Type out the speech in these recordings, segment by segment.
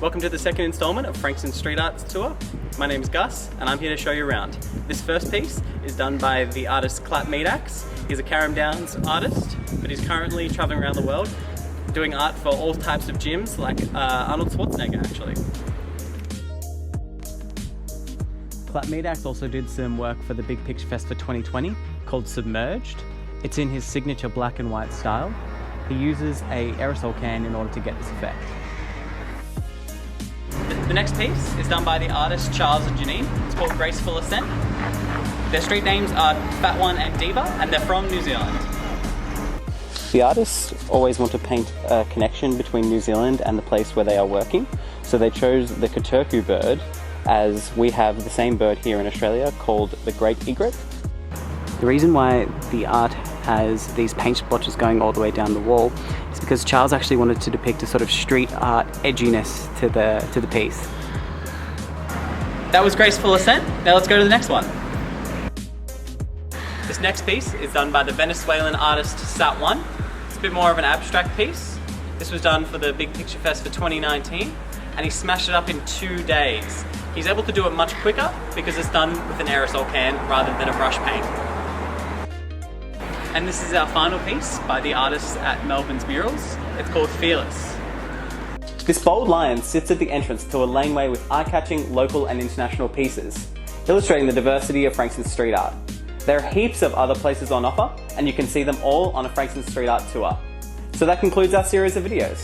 Welcome to the second installment of Frankston Street Arts Tour. My name is Gus and I'm here to show you around. This first piece is done by the artist MEATAXE. He's a Carrum Downs artist, but he's currently traveling around the world doing art for all types of gyms, like Arnold Schwarzenegger actually. MEATAXE also did some work for the Big Picture Fest for 2020 called Submerged. It's in his signature black and white style. He uses an aerosol can in order to get this effect. The next piece is done by the artists Charles and Janine. It's called Graceful ASCENT. Their street names are PHATI and DIVA, and they're from New Zealand. The artists always want to paint a connection between New Zealand and the place where they are working, so they chose the Koturku bird, as we have the same bird here in Australia called the great egret. The reason why the art has these paint splotches going all the way down the wall is because Charles actually wanted to depict a sort of street art edginess to the piece. That was Graceful ASCENT. Now let's go to the next one. This next piece is done by the Venezuelan artist SATONE. It's a bit more of an abstract piece. This was done for the Big Picture Fest for 2019, and he smashed it up in 2 days. He's able to do it much quicker because it's done with an aerosol can rather than a brush paint. And this is our final piece by the artists at Melbourne's Murals. It's called Fearless. This bold lion sits at the entrance to a laneway with eye-catching local and international pieces, illustrating the diversity of Frankston street art. There are heaps of other places on offer, and you can see them all on a Frankston street art tour. So that concludes our series of videos.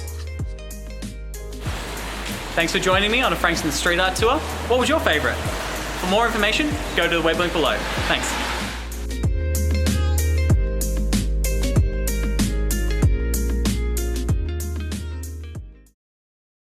Thanks for joining me on a Frankston street art tour. What was your favourite? For more information, go to the web link below. Thanks.